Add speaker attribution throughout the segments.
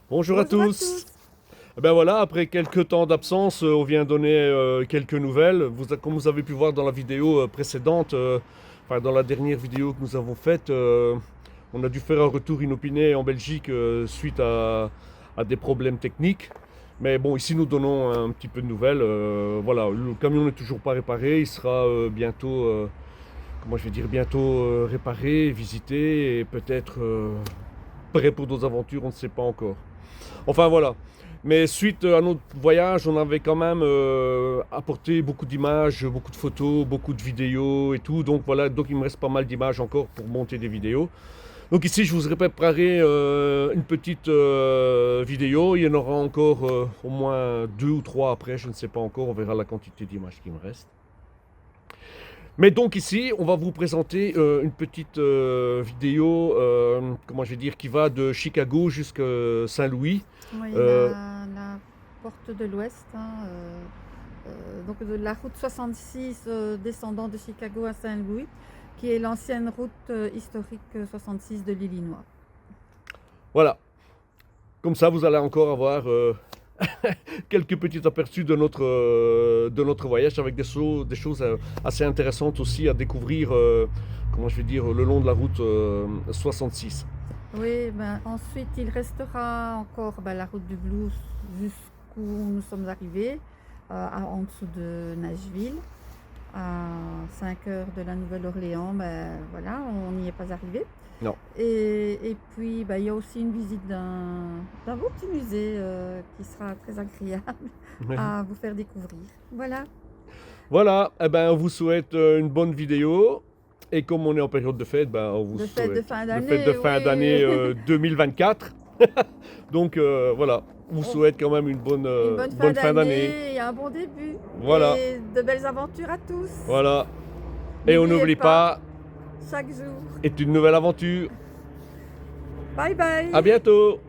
Speaker 1: Bonjour à
Speaker 2: Bonjour à
Speaker 1: tous.
Speaker 2: tous.
Speaker 1: Eh ben voilà, après quelques temps d'absence, on vient donner quelques nouvelles. Comme vous avez pu voir dans la vidéo précédente, enfin dans la dernière vidéo que nous avons faite, on a dû faire un retour inopiné en Belgique suite à des problèmes techniques. Mais bon, ici nous donnons un petit peu de nouvelles. Voilà, le camion n'est toujours pas réparé. Il sera bientôt, comment je vais dire, bientôt réparé, visité et peut-être prêt pour d'autres aventures. On ne sait pas encore. Enfin voilà. Mais suite à notre voyage, on avait quand même apporté beaucoup d'images, beaucoup de photos, beaucoup de vidéos et tout. Donc voilà, donc il me reste pas mal d'images encore pour monter des vidéos. Donc ici, je vous ai préparé une petite vidéo. Il y en aura encore au moins 2 ou 3 après, je ne sais pas encore. On verra la quantité d'images qui me reste. Mais donc ici, on va vous présenter une petite vidéo, comment je vais dire, qui va de Chicago jusqu'à Saint-Louis.
Speaker 2: Oui,
Speaker 1: Euh,
Speaker 2: la porte de l'Ouest, donc de la route 66 descendant de Chicago à Saint-Louis, qui est l'ancienne route historique 66 de l'Illinois.
Speaker 1: Voilà. Comme ça, vous allez encore avoir quelques petits aperçus de notre voyage avec des choses assez intéressantes aussi à découvrir, comment je vais dire, le long de la route 66.
Speaker 2: Oui, ben, ensuite il restera encore la route du Blues jusqu'où nous sommes arrivés, en dessous de Nashville, à 5 heures de la Nouvelle-Orléans. Ben, voilà, on n'y est pas arrivé.
Speaker 1: Non.
Speaker 2: Et puis, il y a aussi une visite d'un beau petit musée qui sera très agréable à vous faire découvrir. Voilà,
Speaker 1: Voilà, eh ben, on vous souhaite une bonne vidéo. Et comme on est en période de fête, ben, on vous
Speaker 2: de fête de
Speaker 1: souhaite
Speaker 2: fin
Speaker 1: de fête de
Speaker 2: d'année,
Speaker 1: fin
Speaker 2: oui.
Speaker 1: d'année 2024. Donc voilà, on vous souhaite quand même une
Speaker 2: Une bonne
Speaker 1: bonne fin d'année.
Speaker 2: d'année et un bon début.
Speaker 1: Voilà,
Speaker 2: Et de belles aventures à tous.
Speaker 1: voilà. Et on
Speaker 2: N'oubliez
Speaker 1: n'oublie pas,
Speaker 2: chaque jour.
Speaker 1: est une nouvelle aventure.
Speaker 2: Bye bye.
Speaker 1: À bientôt.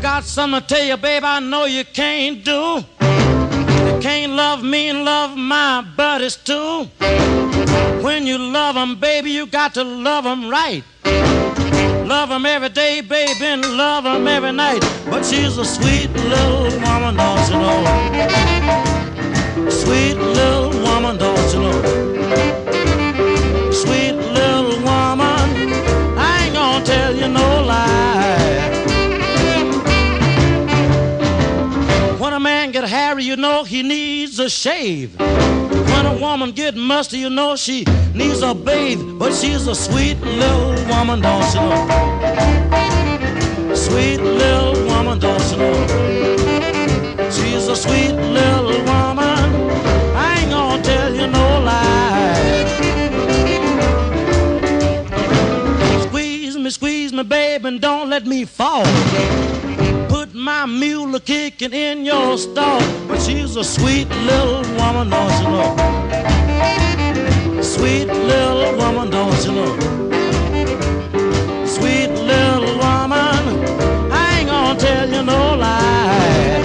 Speaker 3: Got something to tell you, babe, I know you can't do. You can't love me and love my buddies too. When you love 'em, baby, you got to love 'em right. Love 'em every day, baby, and love 'em every night. But she's a sweet little woman, don't you know? Sweet little woman, don't you know? Sweet little woman, I ain't gonna tell you no lie. When a man get hairy, you know he needs a shave. When a woman get musty, you know she needs a bathe. But she's a sweet little woman, don't you know? Sweet little woman, don't you know? She's a sweet little woman, I ain't gonna tell you no lie. Squeeze me, babe, and don't let me fall. Put my mule kicking in your stall. But she's a sweet little woman, don't you know? Sweet little woman, don't you know? Sweet little woman, I ain't gonna tell you no lie.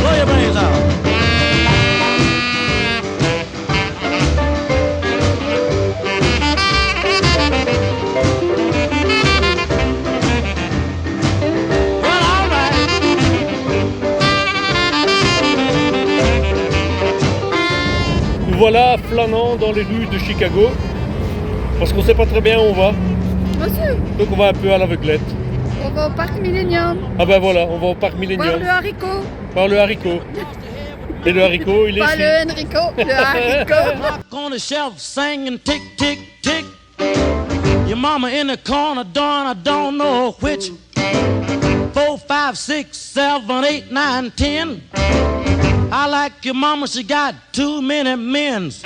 Speaker 3: Blow your brains out. Well, all right.
Speaker 1: Nous voilà flânant dans les rues de Chicago. Parce qu'on ne sait pas très bien où on va.
Speaker 2: Monsieur,
Speaker 1: Donc on va un peu à l'aveuglette.
Speaker 2: on va au parc Millennium,
Speaker 1: Ah ben voilà, on va au parc
Speaker 2: voir
Speaker 1: Millennium.
Speaker 2: le haricot.
Speaker 1: Par le haricot. Et le haricot, il est
Speaker 2: Pas
Speaker 1: ici.
Speaker 2: le Enrico, le haricot.
Speaker 3: Clock on the shelf singing tick, tick, tick. Your mama in the corner doing I don't know which. 4, 5, 6, 7, 8, 9, 10. I like your mama, she got too many men's.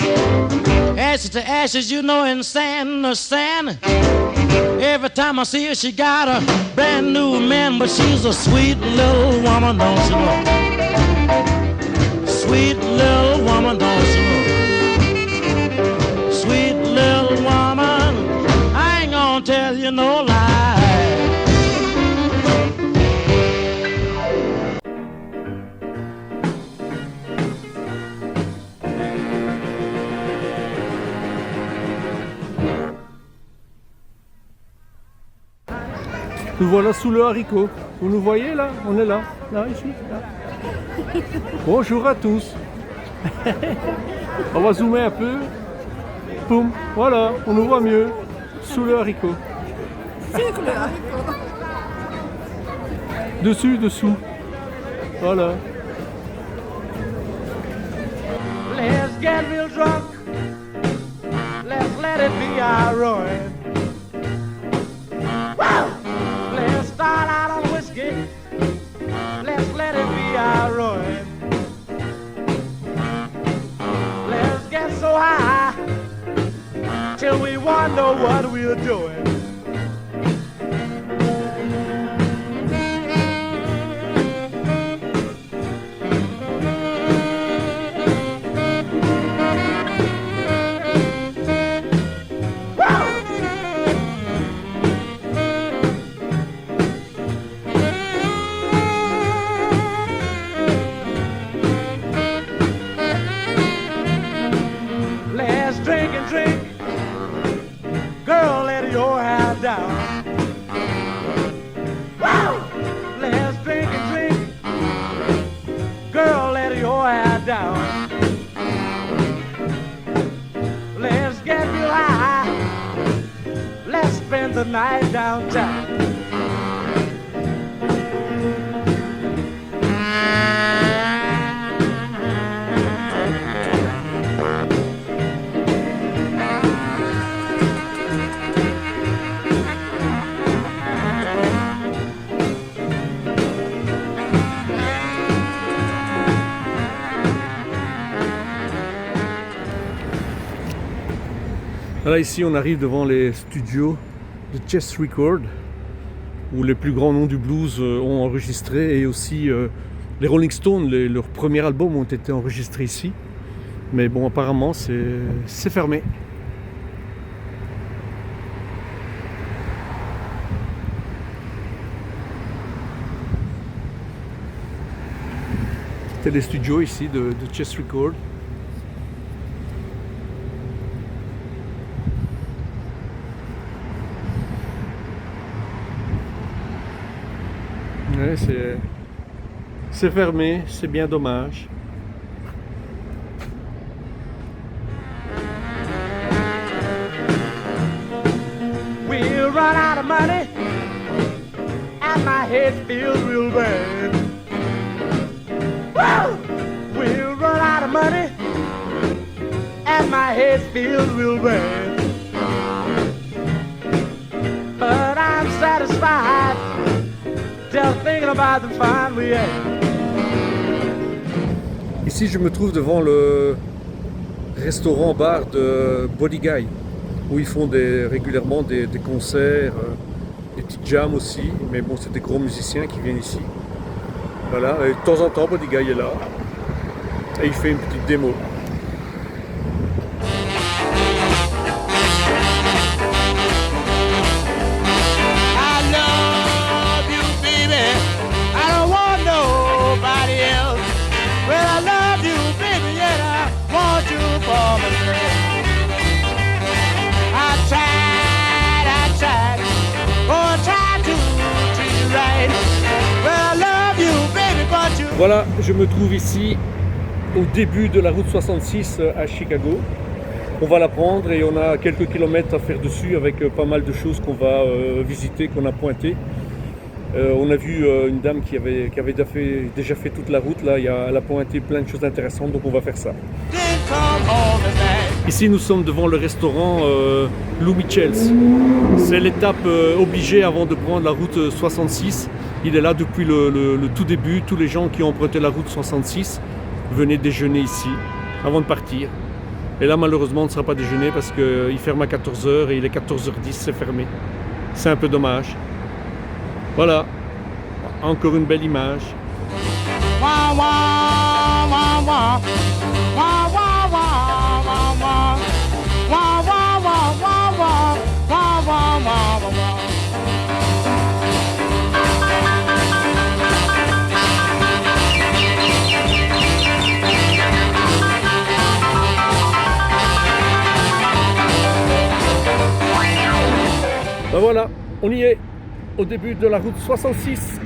Speaker 3: Ashes to ashes, you know, and sand to sand. Every time I see her, she got a brand new man, but she's a sweet little woman, don't you know? Sweet little woman, don't you know? Sweet little woman, I ain't gonna tell you no lie.
Speaker 1: Nous voilà sous le haricot. Vous nous voyez là? On est là. Là, ici. Là. Bonjour à tous. On va zoomer un peu. Poum. Voilà, on nous voit mieux. Sous le haricot.
Speaker 2: Sur le haricot.
Speaker 1: Dessus, dessous. Voilà.
Speaker 3: Let's get real drunk. Let's let it be our ruin. Woo! Let's start out on whiskey. Let's let it be our ruin. Let's get so high till we wonder what we're doing. The night downtown.
Speaker 1: Là ici on arrive devant les studios de Chess Record où les plus grands noms du blues ont enregistré et aussi les Rolling Stones, leurs premiers albums ont été enregistrés ici. Mais bon, apparemment c'est fermé. C'était les studios ici de Chess Record. Ouais, c'est fermé, c'est bien dommage.
Speaker 3: We'll run out of money and my head feels real bad. Woo! We'll run out of money and my head feels real bad. But I'm satisfied just thinking about the fun we had.
Speaker 1: Ici, je me trouve devant le restaurant-bar de Body Guy, où ils font régulièrement des concerts, des petits jams aussi. Mais bon, c'est des gros musiciens qui viennent ici. Voilà, et de temps en temps, Body Guy est là. Et il fait une petite démo. Voilà, je me trouve ici au début de la route 66 à Chicago. On va la prendre et on a quelques kilomètres à faire dessus avec pas mal de choses qu'on va visiter, qu'on a pointées. On a vu une dame qui avait déjà fait toute la route. Là, elle a pointé plein de choses intéressantes, donc on va faire ça. Ici, nous sommes devant le restaurant Lou Michel's. C'est l'étape obligée avant de prendre la route 66. Il est là depuis le tout début. Tous les gens qui ont emprunté la route 66 venaient déjeuner ici avant de partir. Et là, malheureusement, on ne sera pas déjeuner parce qu'il ferme à 14h et il est 14h10, c'est fermé. C'est un peu dommage. Voilà, encore une belle image. Ben voilà, on y est. Au début de la route 66.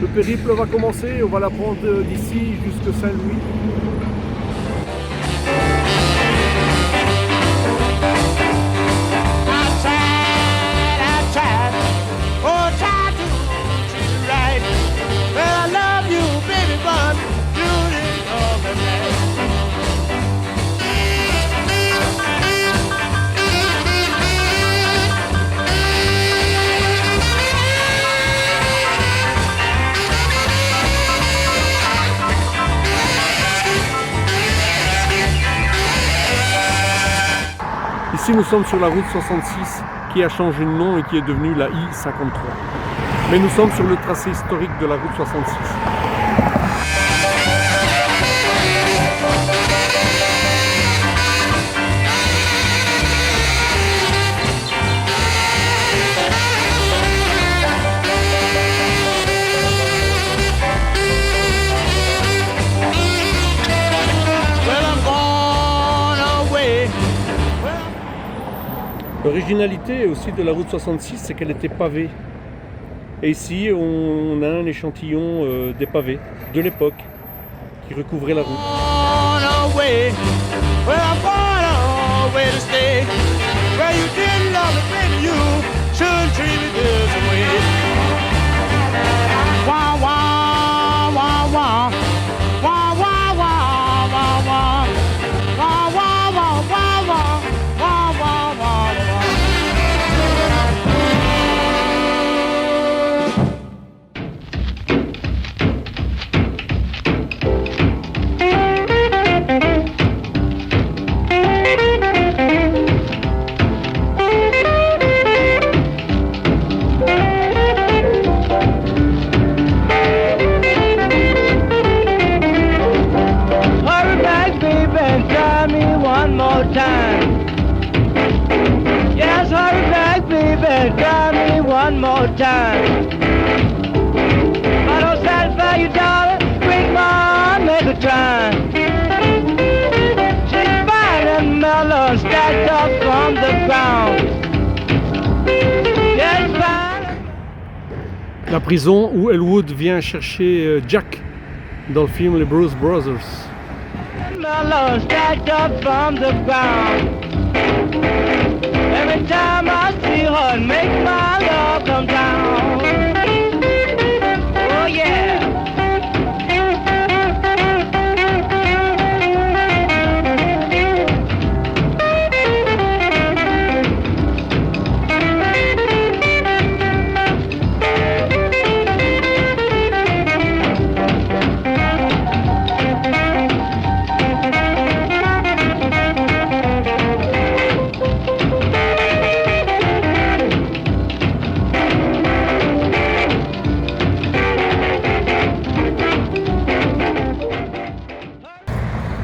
Speaker 1: Le périple va commencer, on va la prendre d'ici jusqu'à Saint-Louis. Ici, nous sommes sur la route 66 qui a changé de nom et qui est devenue la I-53. Mais nous sommes sur le tracé historique de la route 66. L'originalité aussi de la route 66, c'est qu'elle était pavée. Et ici, on a un échantillon des pavés de l'époque qui recouvrait la route.
Speaker 4: One more time. I don't satisfy you, darling. Bring on, make a try. She's fine and mellow, stacked up from the ground. Yes, fine.
Speaker 1: La prison où Elwood vient chercher Jack dans le film Les Blues Brothers.
Speaker 4: Mellow, stacked up from the ground. Every time I see her, it makes my love come down. Oh yeah.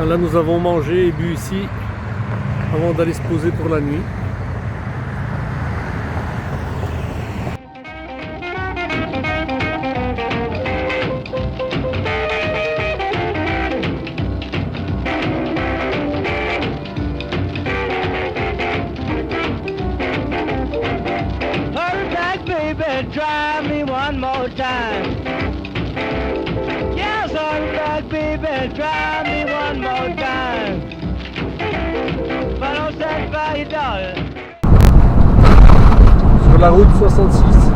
Speaker 1: Là, nous avons mangé et bu ici avant d'aller se poser pour la nuit.
Speaker 4: Hurry back, baby, try me one more time. Yes, hurry back, baby, try me one more time. If I don't satisfy you, darling.
Speaker 1: Sur la route 66.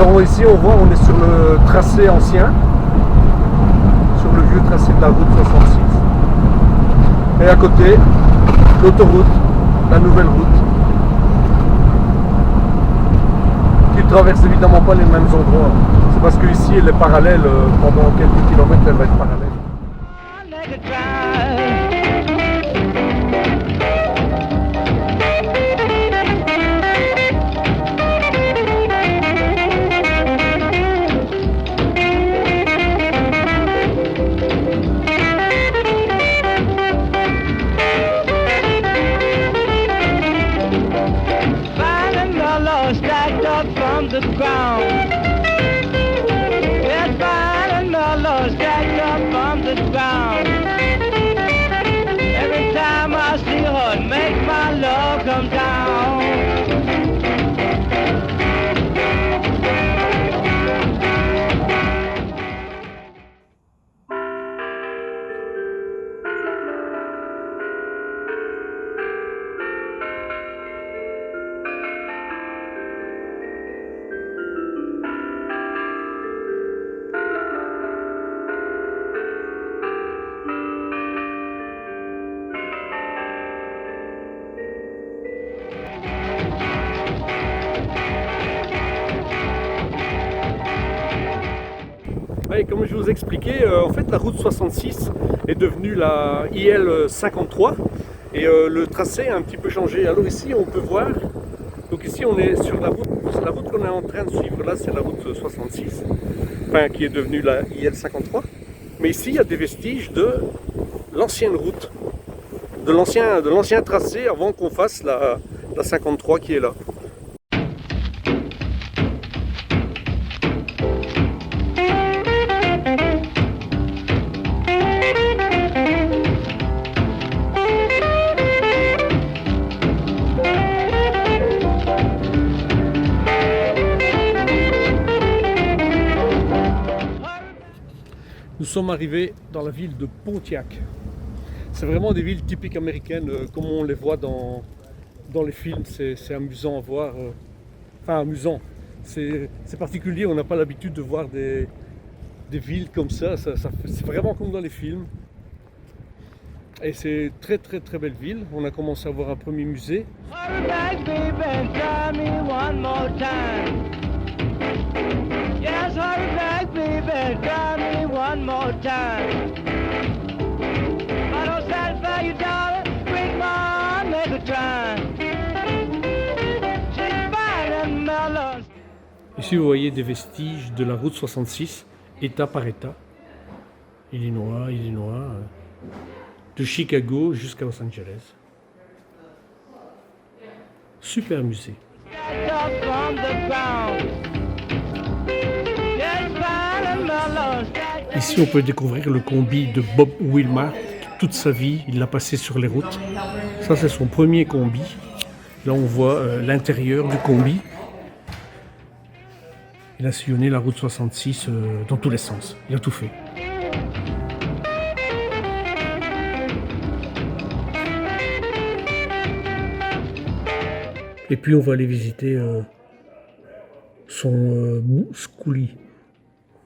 Speaker 1: Alors ici on voit, on est sur le tracé ancien, sur le vieux tracé de la route 66. Et à côté, l'autoroute, la nouvelle route, qui ne traverse évidemment pas les mêmes endroits. C'est parce qu'ici elle est parallèle, pendant quelques kilomètres elle va être parallèle.
Speaker 4: Stacked up from the ground. Yes, fine and mellow, stacked up from the ground. Every time I see her, it makes my love come down.
Speaker 1: Et comme je vous expliquais, en fait la route 66 est devenue la IL 53 et le tracé a un petit peu changé. Alors ici on peut voir, donc ici on est sur la route qu'on est en train de suivre là, c'est la route 66, enfin qui est devenue la IL 53. Mais ici il y a des vestiges de l'ancienne route, de l'ancien tracé avant qu'on fasse la 53 qui est là. Nous sommes arrivés dans la ville de Pontiac. C'est vraiment des villes typiques américaines, comme on les voit dans les films. C'est amusant à voir. Enfin, amusant. C'est particulier, on n'a pas l'habitude de voir des villes comme ça. C'est vraiment comme dans les films. Et c'est très très très belle ville. On a commencé à voir un premier musée.
Speaker 4: Hurry back, baby, try me one more time. Yes, hurry back, baby, try me one more time. If I don't satisfy you, darling, bring my make a try. She's fine and mellow.
Speaker 1: Ici vous voyez des vestiges de la route 66, état par état. Illinois, de Chicago jusqu'à Los Angeles. Super musée.
Speaker 4: Stacked up from the ground. Yes, fine and mellow, stacked up.
Speaker 1: Ici on peut découvrir le combi de Bob Wilmar. Toute sa vie, il l'a passé sur les routes. Ça c'est son premier combi. Là on voit l'intérieur du combi. Il a sillonné la route 66 dans tous les sens. Il a tout fait. Et puis on va aller visiter son schoolie,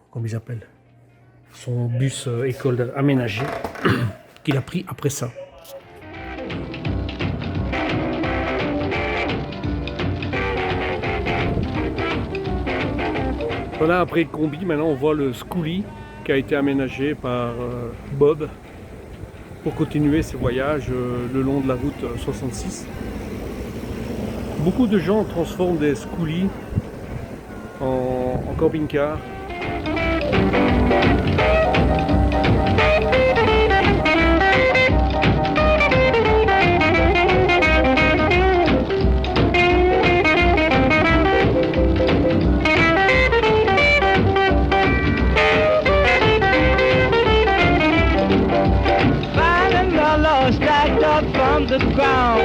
Speaker 1: comme ils appellent. Son bus école aménagé qu'il a pris après ça. Voilà, après le combi, maintenant on voit le schoolie qui a été aménagé par Bob pour continuer ses voyages le long de la route 66. Beaucoup de gens transforment des schoolies en camping-car.
Speaker 4: Fine and mellow, stacked up from the ground.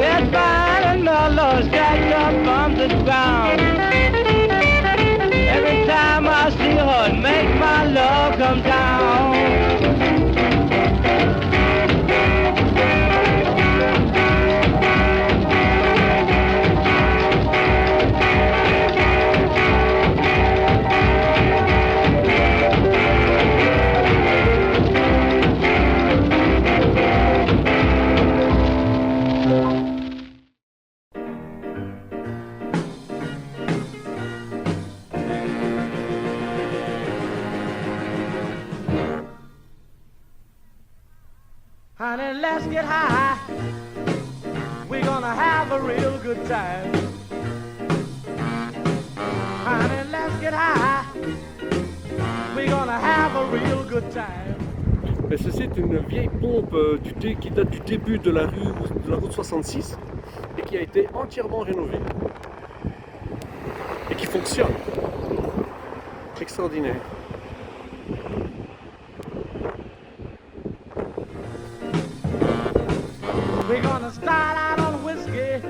Speaker 4: Yes, fine and mellow, stacked up from the ground. Every time I see her, it makes my love come down. Honey, let's get high. We're gonna have a real good time. Honey, let's get high. We're gonna have a real good time.
Speaker 1: Mais ceci est une vieille pompe qui date du début de la route 66 et qui a été entièrement rénovée et qui fonctionne. Extraordinaire.
Speaker 4: We're gonna start out on whiskey.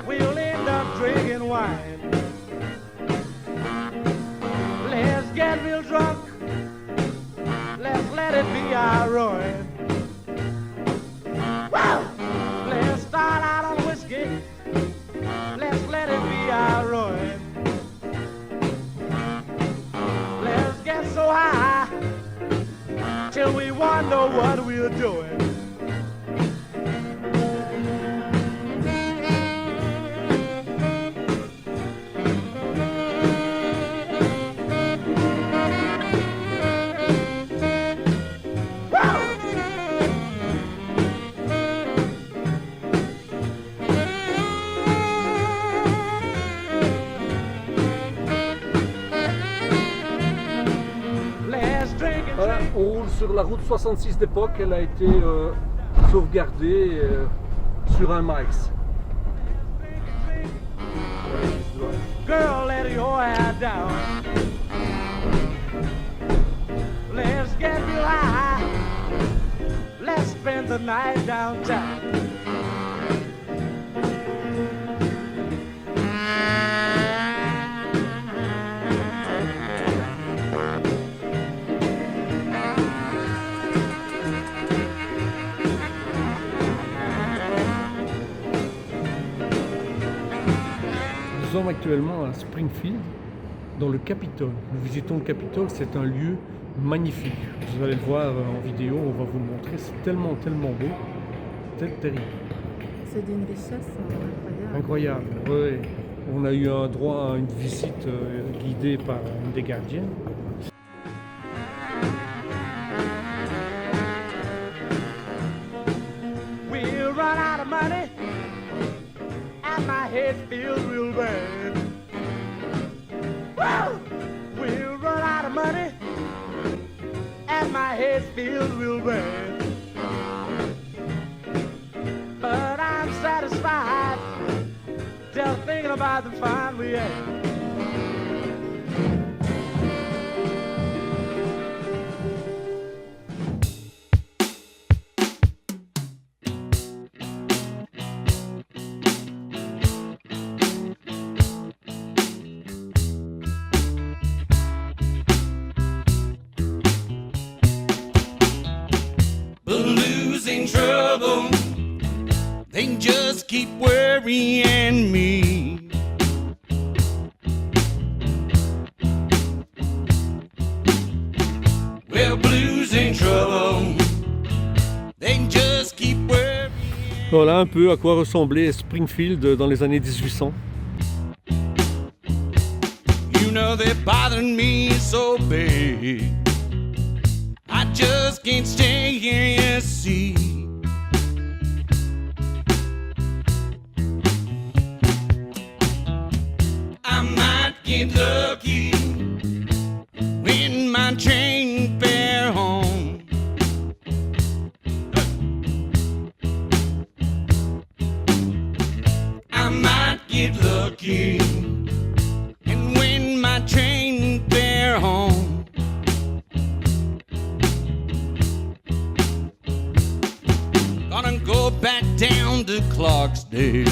Speaker 4: We'll end up drinking wine. Let's get real drunk. Let's let it be our ruin. Woo! Let's start out on whiskey. Let's let it be our ruin. Let's get so high till we wonder what we're doing.
Speaker 1: Voilà, on roule sur la route 66 d'époque, elle a été sauvegardée sur un max.
Speaker 4: Girl, let your hair down. Let's get real high. Let's spend the night downtown.
Speaker 1: Nous sommes actuellement à Springfield, dans le Capitole. Nous visitons le Capitole, c'est un lieu magnifique. Vous allez le voir en vidéo, on va vous le montrer. C'est tellement beau, c'est terrible.
Speaker 2: C'est d'une richesse incroyable.
Speaker 1: Incroyable, oui. On a eu un droit à une visite guidée par une des gardiennes.
Speaker 4: We'll run out of money and my head feels real bad. Woo! We'll run out of money and my head feels real bad. But I'm satisfied just thinking about the fun we had.
Speaker 5: Losing trouble, they just keep worrying me. Well, blues ain't trouble, they just keep worrying.
Speaker 1: Voilà un peu à quoi ressemblait Springfield dans les années 1800.
Speaker 5: You know they're bothering me so bad. I just can't stay here, you see. I might get lucky when my train fare home. I might get lucky and when my train fare home. Gonna go back down to Clarksdale.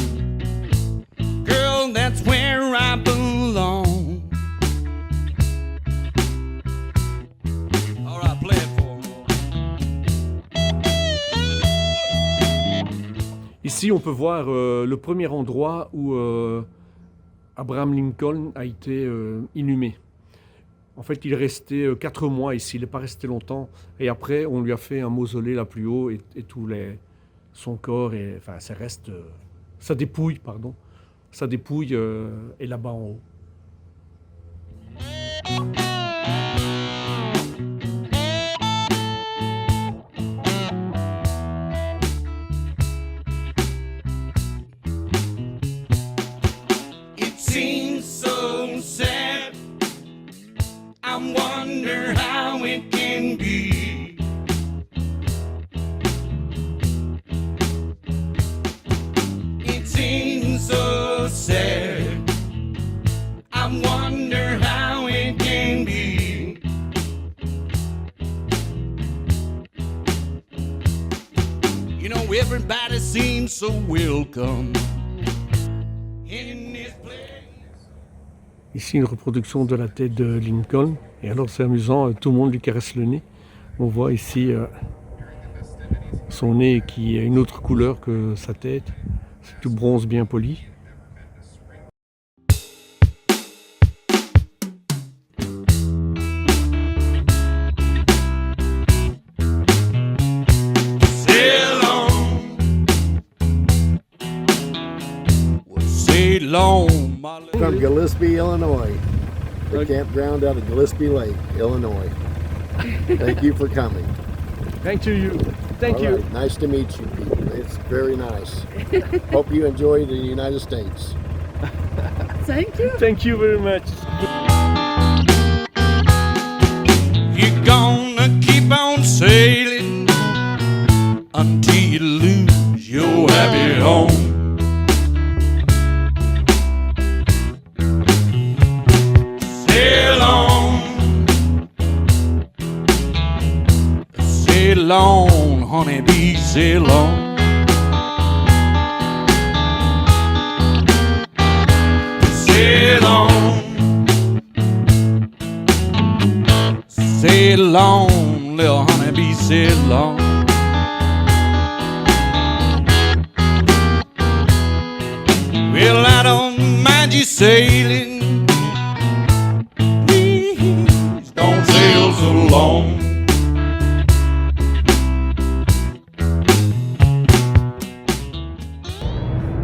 Speaker 5: Girl, that's where I belong. All right, play it for me.
Speaker 1: Ici, on peut voir le premier endroit où Abraham Lincoln a été inhumé. En fait, il est resté 4 mois ici, il n'est pas resté longtemps. Et après, on lui a fait un mausolée là plus haut et son corps, enfin, sa dépouille est là-bas en haut.
Speaker 5: can be. It seems so sad. I wonder how it can be. You know, everybody seems so welcome in this place.
Speaker 1: Ici une reproduction de la tête de Lincoln. Et alors c'est amusant, tout le monde lui caresse le nez. On voit ici son nez qui a une autre couleur que sa tête. C'est tout bronze bien poli.
Speaker 5: Sail on, my little-
Speaker 6: From Gillespie, Illinois. The campground out of Gillespie Lake, Illinois. Thank you for coming.
Speaker 1: Thank you. Thank
Speaker 6: All
Speaker 1: you.
Speaker 6: right, nice to meet you people. It's very nice. Hope you enjoy the United States.
Speaker 2: Thank you.
Speaker 1: Thank you very much.
Speaker 5: You're gonna keep on sailing until you lose your happy home. Sail on, sail on, honeybee, sail on. Sail on, sail on, little honeybee, sail on. Well, I don't mind you sailing. Please don't sail so long.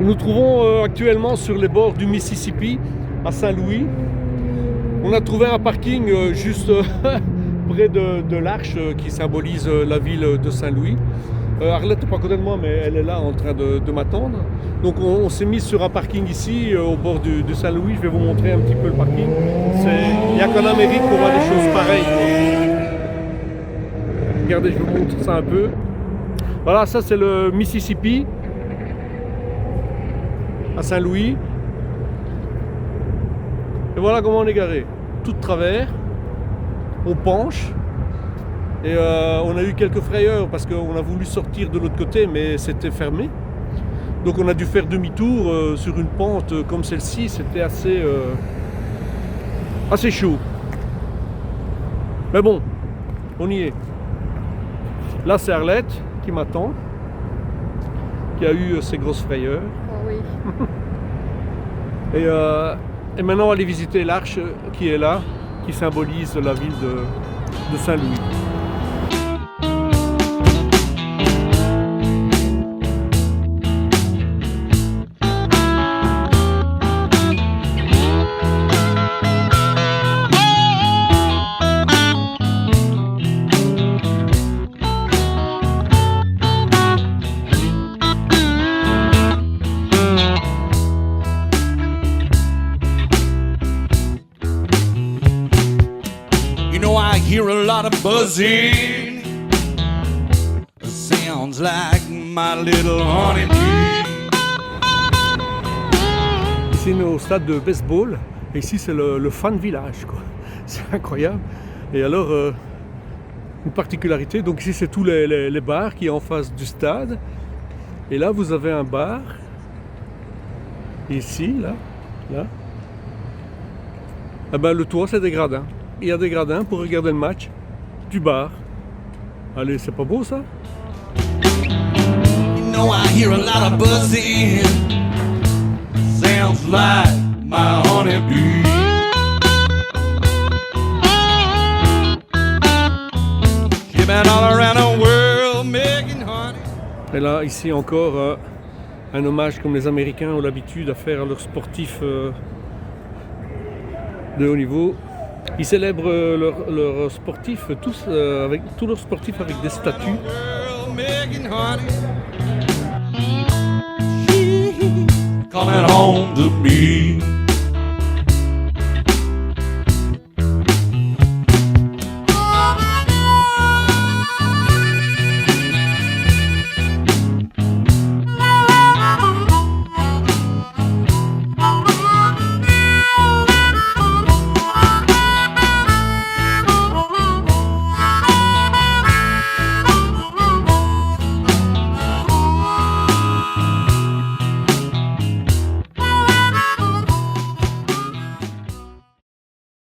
Speaker 1: Nous nous trouvons actuellement sur les bords du Mississippi, à Saint-Louis. On a trouvé un parking juste près de l'arche qui symbolise la ville de Saint-Louis. Arlette n'est pas à côté de moi, mais elle est là en train de m'attendre. Donc on s'est mis sur un parking ici, au bord de Saint-Louis. Je vais vous montrer un petit peu le parking. Il n'y a qu'en Amérique qu'on voit des choses pareilles, quoi. Regardez, je vous montre ça un peu. Voilà, ça c'est le Mississippi, à Saint-Louis. Et voilà comment on est garé. Tout de travers, on penche. Et on a eu quelques frayeurs parce qu'on a voulu sortir de l'autre côté, mais c'était fermé. Donc on a dû faire demi-tour sur une pente comme celle-ci. C'était assez chaud. Mais bon, on y est. Là c'est Arlette qui m'attend, qui a eu ses grosses frayeurs.
Speaker 2: Oh oui.
Speaker 1: Et maintenant on va aller visiter l'arche qui est là, qui symbolise la ville de Saint-Louis.
Speaker 5: I hear a lot of buzzing. It sounds like my little honeybee.
Speaker 1: Ici, on est au stade de baseball. Et ici, c'est le fan village, quoi. C'est incroyable. Et alors, une particularité, donc ici, c'est tous les bars qui sont en face du stade. Et là, vous avez un bar. Ici, là. Eh ben, le toit, c'est des gradins. Il y a des gradins pour regarder le match du bar. Allez, c'est pas beau ça?
Speaker 5: You know I hear a lot of buzzing. Sounds like my honeybee. Shipping all around the world making honey.
Speaker 1: Et là, ici encore, un hommage comme les Américains ont l'habitude à faire à leurs sportifs de haut niveau. Ils célèbrent leurs sportifs, avec tous leurs sportifs avec des statues.
Speaker 5: Coming home to me.